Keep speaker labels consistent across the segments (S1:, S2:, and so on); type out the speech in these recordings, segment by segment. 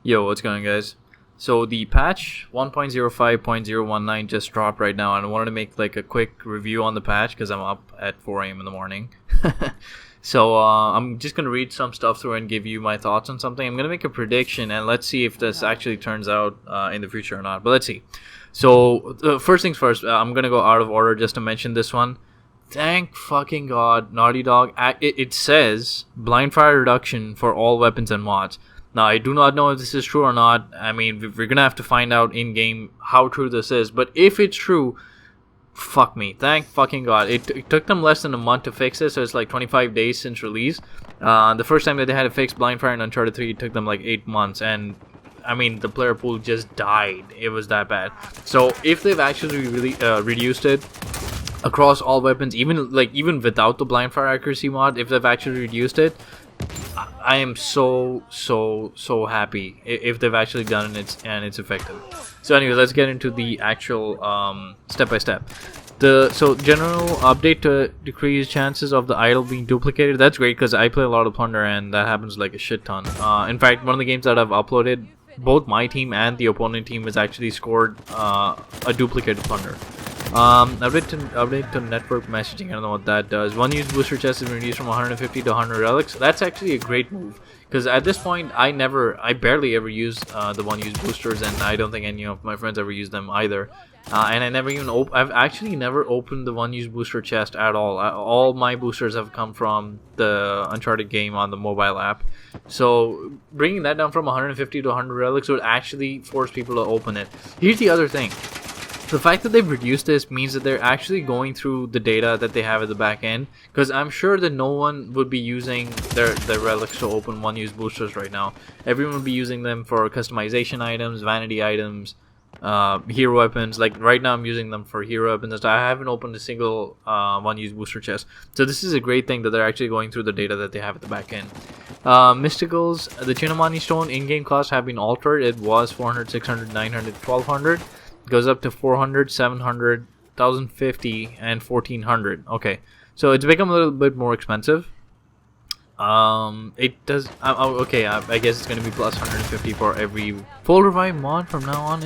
S1: Yo, what's going on, guys? So the patch 1.05.019 just dropped right now, and I wanted to make like a quick review on the patch because I'm up at 4 a.m. in the morning. So I'm just gonna read some stuff through and give you my thoughts on something. I'm gonna make a prediction, and let's see if this actually turns out in the future or not. But let's see. So first things first, I'm gonna go out of order just to mention this one. Thank fucking God, Naughty Dog. It says blind fire reduction for all weapons and mods. Now, I do not know if this is true or not. I mean, we're gonna have to find out in game how true this is. But if it's true, fuck me. Thank fucking God. It took them less than a month to fix it, so it's like 25 days since release. The first time that they had to fix blind fire in Uncharted 3, it took them like 8 months, and I mean, the player pool just died. It was that bad. So if they've actually really reduced it across all weapons, even without the blind fire accuracy mod, if they've actually reduced it, I am so happy if they've actually done it and it's effective. So anyway, let's get into the actual step by step. So general update to decrease chances of the idol being duplicated. That's great because I play a lot of Plunder and that happens like a shit ton. In fact, one of the games that I've uploaded, both my team and the opponent team has actually scored a duplicated Plunder. Update to network messaging. I don't know what that does. One use booster chest is reduced from 150 to 100 relics. That's actually a great move because at this point I barely ever use the one use boosters, and I don't think any of my friends ever use them either. And I never even I've actually never opened the one use booster chest at all. All my boosters have come from the Uncharted game on the mobile app. So bringing that down from 150 to 100 relics would actually force people to open it. Here's the other thing. The fact that they've reduced this means that they're actually going through the data that they have at the back end, because I'm sure that no one would be using their relics to open one-use boosters right now. Everyone would be using them for customization items, vanity items, hero weapons. Like right now I'm using them for hero weapons. I haven't opened a single one-use booster chest. So this is a great thing that they're actually going through the data that they have at the back end. Mysticals, the Chinamani stone in-game costs have been altered. It was 400, 600, 900, 1200. Goes up to 400, 700, 1050, and 1400. Okay, so it's become a little bit more expensive. It does. Okay, I guess it's gonna be plus 150 for every full revive mod from now on.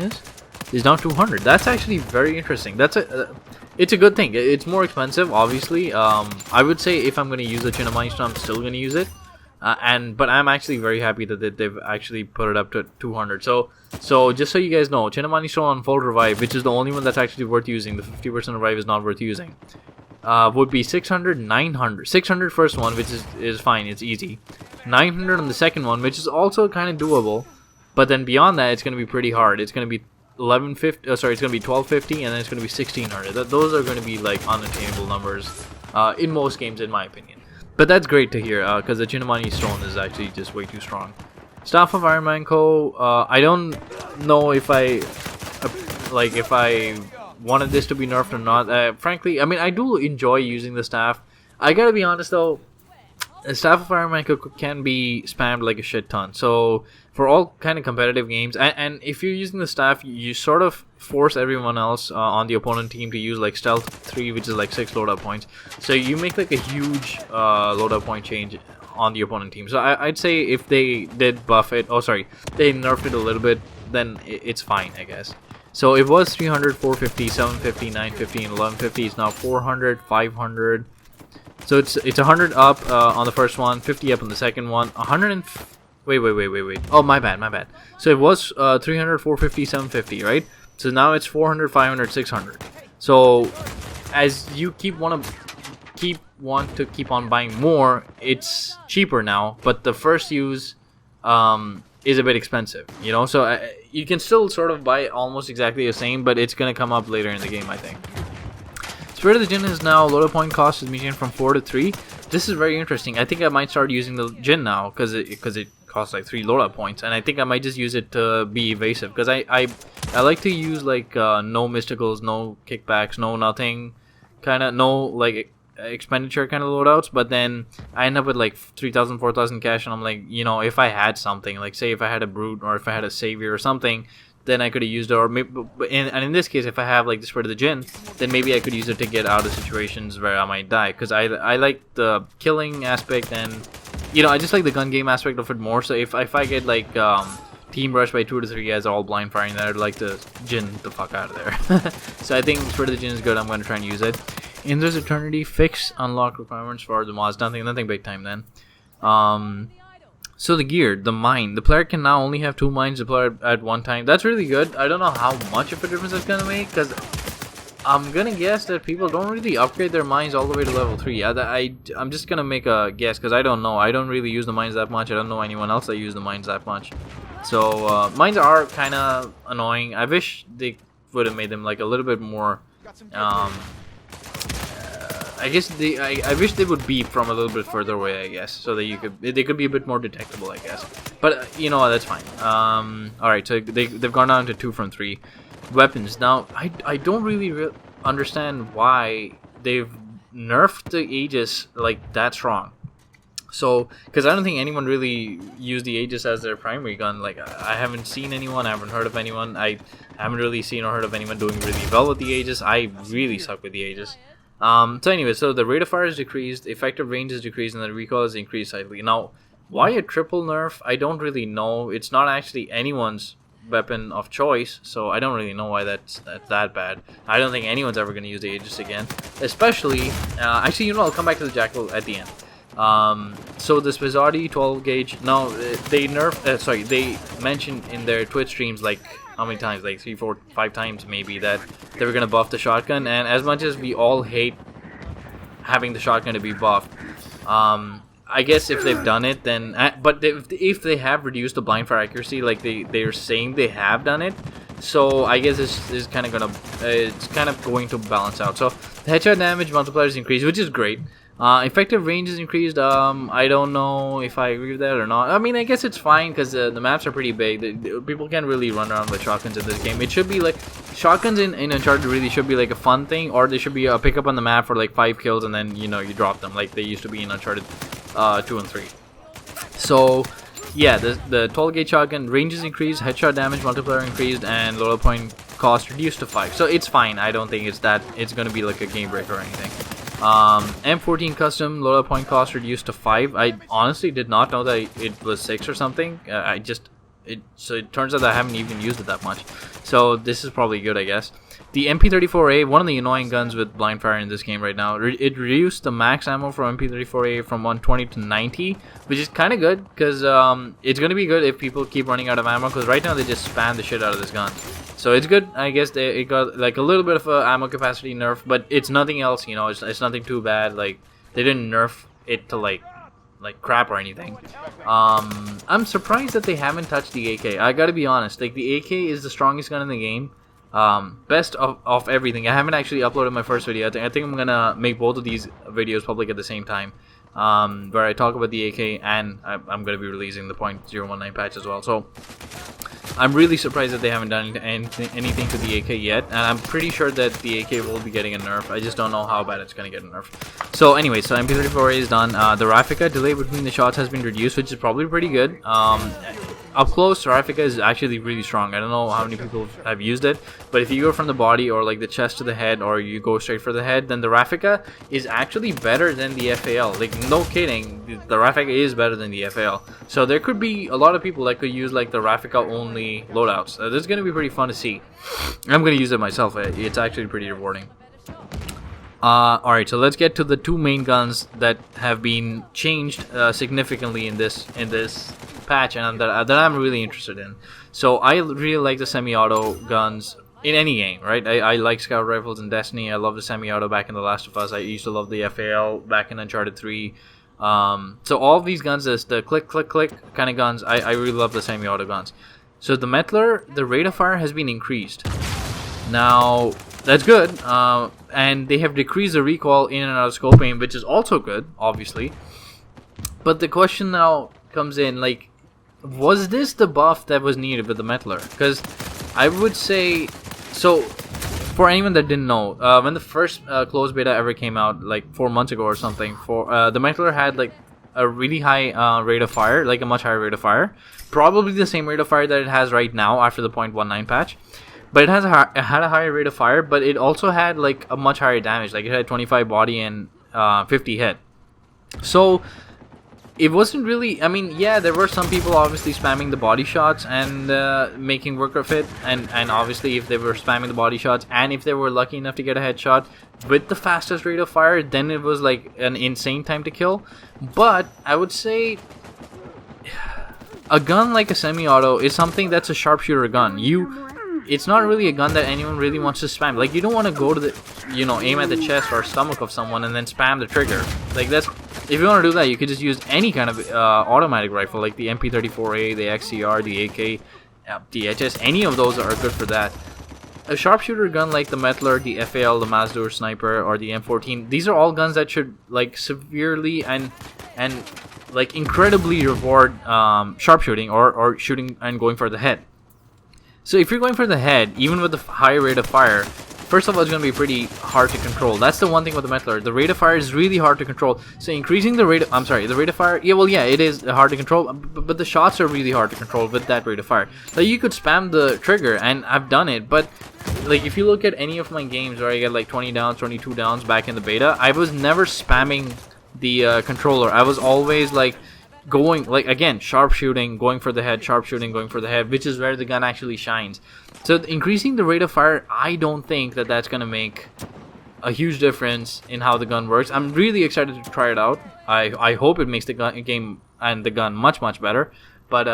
S1: Is now 200. That's actually very interesting. It's a good thing. It's more expensive, obviously. I would say if I'm gonna use the Chinamani stone, I'm still gonna use it. But I'm actually very happy that they've actually put it up to 200. So just so you guys know, Chinamani stone on full revive, which is the only one that's actually worth using. The 50% revive is not worth using. Would be 600, 900. 600 first one, which is fine. It's easy. 900 on the second one, which is also kind of doable. But then beyond that, it's going to be pretty hard. It's going to be 1150. It's going to be 1250, and then it's going to be 1600. Those are going to be like unattainable numbers in most games, in my opinion. But that's great to hear, because the Chinamani stone is actually just way too strong. Staff of Iron Man Co. I don't know if I wanted this to be nerfed or not. Frankly, I mean, I do enjoy using the staff. I gotta be honest though, the Staff of Iron Man Co. can be spammed like a shit ton. So for all kind of competitive games, and if you're using the staff, you sort of force everyone else on the opponent team to use like Stealth 3, which is like 6 loadout points. So you make like a huge loadout point change on the opponent team. So I'd say if they did buff it, they nerfed it a little bit, then it's fine, I guess. So it was 300, 450, 750, 950, and 1150. It's now 400, 500. So it's 100 up on the first one, 50 up on the second one, 100 and... Wait. Oh, my bad. So it was 300, 450, 750, right? So now it's 400, 500, 600. So as you want to keep on buying more, it's cheaper now, but the first use is a bit expensive, you know? So you can still sort of buy almost exactly the same, but it's going to come up later in the game, I think. Spirit of the Jinn is now loadout point cost is median from 4 to 3. This is very interesting. I think I might start using the Jinn now because it costs like 3 loadout points, and I think I might just use it to be evasive because I like to use like no mysticals, no kickbacks, no nothing, no like expenditure kind of loadouts. But then I end up with like 3,000, 4,000 cash, and I'm like, you know, if I had something, like say if I had a brute or if I had a savior or something, then I could have used it. Or maybe, and in this case, if I have like the Spirit of the Jinn, then maybe I could use it to get out of situations where I might die. Because I like the killing aspect, and you know, I just like the gun game aspect of it more. So if I get like team rush by 2 to 3 guys all blind firing that. I'd like to Jin the fuck out of there. So I think Spirit of the Jin is good. I'm going to try and use it. In this Eternity, fix unlock requirements for the mods. Nothing big time then. So the gear, the mine. The player can now only have 2 mines deployed at one time. That's really good. I don't know how much of a difference it's going to make, because I'm going to guess that people don't really upgrade their mines all the way to level 3. I'm just going to make a guess, because I don't know. I don't really use the mines that much. I don't know anyone else that use the mines that much. So mines are kind of annoying. I wish they would have made them like a little bit more... I guess I wish they would beep from a little bit further away, I guess, so that they could be a bit more detectable, I guess. But you know what, that's fine. Alright, so they've gone down to 2 from 3. Weapons. Now, I don't really understand why they've nerfed the Aegis like that strong. So, because I don't think anyone really used the Aegis as their primary gun. Like, I haven't seen anyone, I haven't heard of anyone. I haven't really seen or heard of anyone doing really well with the Aegis. I really suck with the Aegis. So anyway, so the rate of fire is decreased, effective range is decreased, and the recoil is increased slightly. Now, why a triple nerf? I don't really know. It's not actually anyone's weapon of choice, so I don't really know why that's that bad. I don't think anyone's ever going to use the Aegis again. Especially, actually, you know, I'll come back to the Jackal at the end. So this Vizardi 12 gauge, now they they mentioned in their Twitch streams, like, how many times, like 3, 4, 5 times maybe, that they were gonna buff the shotgun. And as much as we all hate having the shotgun to be buffed, I guess if they've done it, then but if they have reduced the blind fire accuracy, like they're saying they have done it, so I guess this is kind of gonna it's kind of going to balance out. So the headshot damage multiplier is increased, which is great. Effective range is increased. I don't know if I agree with that or not. I mean, I guess it's fine because the maps are pretty big. People can't really run around with shotguns in this game. It should be like shotguns in Uncharted really should be like a fun thing, or they should be a pick up on the map for like 5 kills and then, you know, you drop them like they used to be in Uncharted 2 and 3. So yeah, the 12 gauge shotgun range is increased, headshot damage multiplier increased, and loadout point cost reduced to 5. So it's fine. I don't think it's going to be like a game breaker or anything. M14 custom loadout point cost reduced to 5. I honestly did not know that it was 6 or something. So it turns out that I haven't even used it that much. So this is probably good, I guess. The MP34A, one of the annoying guns with blind fire in this game right now, it reduced the max ammo for MP34A from 120 to 90, which is kind of good, because it's going to be good if people keep running out of ammo, because right now they just spam the shit out of this gun. So it's good. I guess it got like a little bit of a ammo capacity nerf, but it's nothing else, you know, it's nothing too bad. Like, they didn't nerf it to like crap or anything. I'm surprised that they haven't touched the AK. I gotta be honest, like, the AK is the strongest gun in the game. Best of everything. I haven't actually uploaded my first video. I think I'm gonna make both of these videos public at the same time, where I talk about the AK, and I'm gonna be releasing the .019 patch as well. So I'm really surprised that they haven't done anything to the AK yet, and I'm pretty sure that the AK will be getting a nerf. I just don't know how bad it's going to get a nerf. So anyway, so MP34A is done. The Rafika delay between the shots has been reduced, which is probably pretty good. Up close, Rafika is actually really strong. I don't know how many people have used it, but if you go from the body or like the chest to the head, or you go straight for the head, then the Rafika is actually better than the FAL. Like, no kidding, the Rafika is better than the FAL. So there could be a lot of people that could use like the Rafika only loadouts. This is going to be pretty fun to see. I'm going to use it myself. It's actually pretty rewarding. Alright, so let's get to the 2 main guns that have been changed significantly in this patch, and that I'm really interested in. So I really like the semi-auto guns in any game, right? I like scout rifles in Destiny. I love the semi-auto back in The Last of Us. I used to love the FAL back in Uncharted 3. So all of these guns, the click click click kind of guns, I really love the semi-auto guns. So the Metler, the rate of fire has been increased. Now that's good, and they have decreased the recoil in and out of scope aim, which is also good, obviously. But the question now comes in, like, was this the buff that was needed with the Metler? Because I would say, so for anyone that didn't know, when the first closed beta ever came out, like 4 months ago or something, the Metler had like a really high rate of fire, like a much higher rate of fire, probably the same rate of fire that it has right now after the .19 patch. But it had a higher rate of fire, but it also had like a much higher damage. Like, it had 25 body and 50 hit. So it wasn't really. I mean, yeah, there were some people obviously spamming the body shots and making work of it, and obviously if they were spamming the body shots and if they were lucky enough to get a headshot with the fastest rate of fire, then it was like an insane time to kill. But I would say a gun like a semi-auto is something that's a sharpshooter gun. It's not really a gun that anyone really wants to spam. Like, you don't want to go to the, aim at the chest or stomach of someone and then spam the trigger. Like, that's, if you want to do that, you could just use any kind of automatic rifle, like the MP34A, the XCR, the AK, the HS. Any of those are good for that. A sharpshooter gun like the Metler, the FAL, the Mazdur Sniper, or the M14, these are all guns that should, like, severely and like, incredibly reward sharpshooting or shooting and going for the head. So if you're going for the head, even with the high rate of fire, first of all, it's going to be pretty hard to control. That's the one thing with the Metler. The rate of fire is really hard to control. So increasing the rate of, the rate of fire, yeah, it is hard to control, but the shots are really hard to control with that rate of fire. Like, you could spam the trigger, and I've done it, but like, if you look at any of my games where I get like 20 downs, 22 downs back in the beta, I was never spamming the controller. I was always like going, like, again, sharpshooting, going for the head, sharpshooting, going for the head, which is where the gun actually shines. So increasing the rate of fire, I don't think that that's going to make a huge difference in how the gun works. I'm really excited to try it out. I hope it makes the game and the gun much, much better. But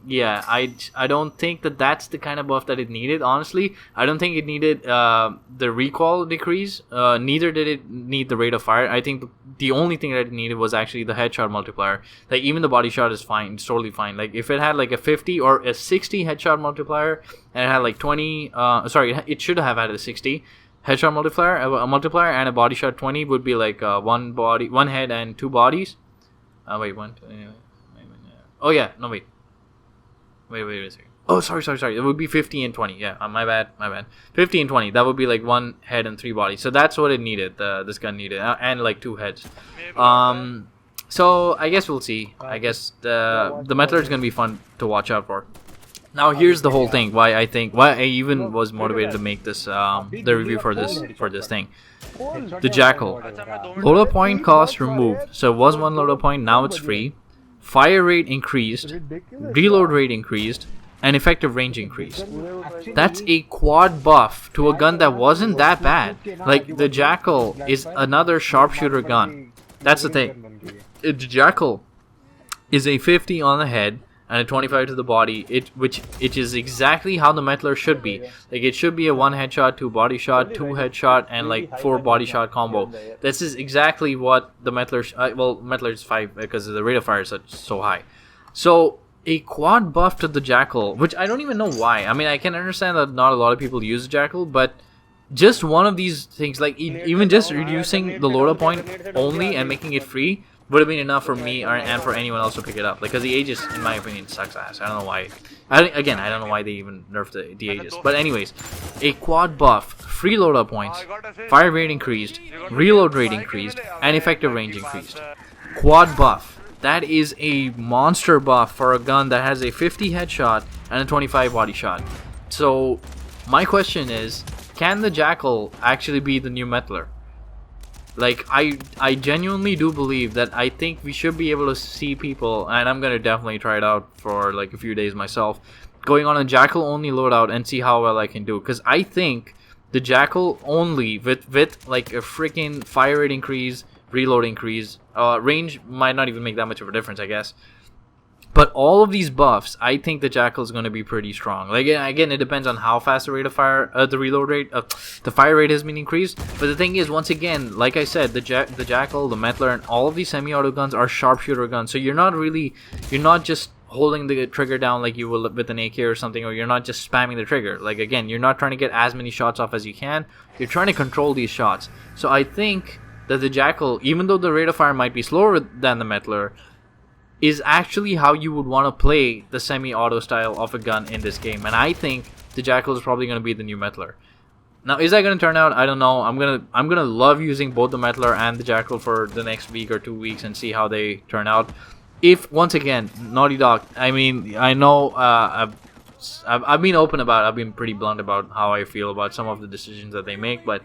S1: yeah, I don't think that that's the kind of buff that it needed, honestly. I don't think it needed the recoil decrease. Neither did it need the rate of fire. I think the only thing that it needed was actually the headshot multiplier. Like, even the body shot is fine. It's totally fine. Like, if it had like a 50 or a 60 headshot multiplier, and it had like 20... it should have had a 60 headshot multiplier. A multiplier and a body shot 20 would be like one head and two bodies. Wait, one... Oh yeah, no wait a second. Oh, sorry. It would be 50 and 20. Yeah, my bad. 50 and 20. That would be like one head and three bodies. So that's what it needed. This gun needed, and like two heads. So I guess we'll see. I guess the Metler is gonna be fun to watch out for. Now here's the whole thing. Why I even was motivated to make this the review for this thing. The Jackal. Loadout point cost removed. So it was one loadout point. Now it's free. Fire rate increased, reload rate increased, and effective range increased. That's a quad buff to a gun that wasn't that bad. Like, the Jackal is another sharpshooter gun. That's the thing. The Jackal is a 50 on the head and a 25 to the body, which is exactly how the Metler should be. Like, it should be a 1 headshot, 2 body shot, 2 headshot, and like 4 body shot combo. This is exactly what the Metler... Metler is 5 because the rate of fire is so high. So, a quad buff to the Jackal, which I don't even know why. I mean, I can understand that not a lot of people use the Jackal, but just one of these things, like even just reducing the loadout point only and making it free, would have been enough for me and for anyone else to pick it up. Like, because the Aegis, in my opinion, sucks ass. I don't know why. I don't know why they even nerfed the Aegis. But anyways, a quad buff, free loadout points, fire rate increased, reload rate increased, and effective range increased. Quad buff. That is a monster buff for a gun that has a 50 headshot and a 25 body shot. So, my question is, can the Jackal actually be the new Metler? Like, I genuinely do believe that I think we should be able to see people, and I'm going to definitely try it out for like a few days myself, going on a Jackal only loadout and see how well I can do. Because I think the Jackal only with like a freaking fire rate increase, reload increase, range might not even make that much of a difference, I guess. But all of these buffs, I think the Jackal is going to be pretty strong. Like, again, it depends on how fast the rate of fire, the reload rate, the fire rate has been increased. But the thing is, once again, like I said, the Jackal, the Metler, and all of these semi-auto guns are sharpshooter guns. So you're not just holding the trigger down like you will with an AK or something, or you're not just spamming the trigger. Like, again, you're not trying to get as many shots off as you can. You're trying to control these shots. So I think that the Jackal, even though the rate of fire might be slower than the Metler, is actually how you would want to play the semi-auto style of a gun in this game. And I think the Jackal is probably going to be the new Metler. Now, is that going to turn out? I don't know. I'm gonna love using both the Metler and the Jackal for the next week or 2 weeks and see how they turn out. If, once again, Naughty Dog, I mean, I know I've been open about, I've been pretty blunt about how I feel about some of the decisions that they make, but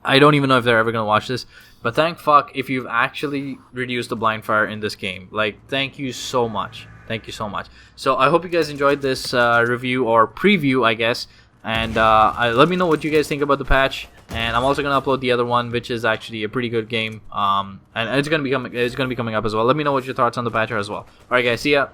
S1: I don't even know if they're ever going to watch this. But thank fuck if you've actually reduced the blind fire in this game. Like, thank you so much. Thank you so much. So I hope you guys enjoyed this review or preview, I guess. And let me know what you guys think about the patch. And I'm also gonna upload the other one, which is actually a pretty good game. And it's gonna be coming up as well. Let me know what your thoughts on the patch are as well. All right, guys. See ya.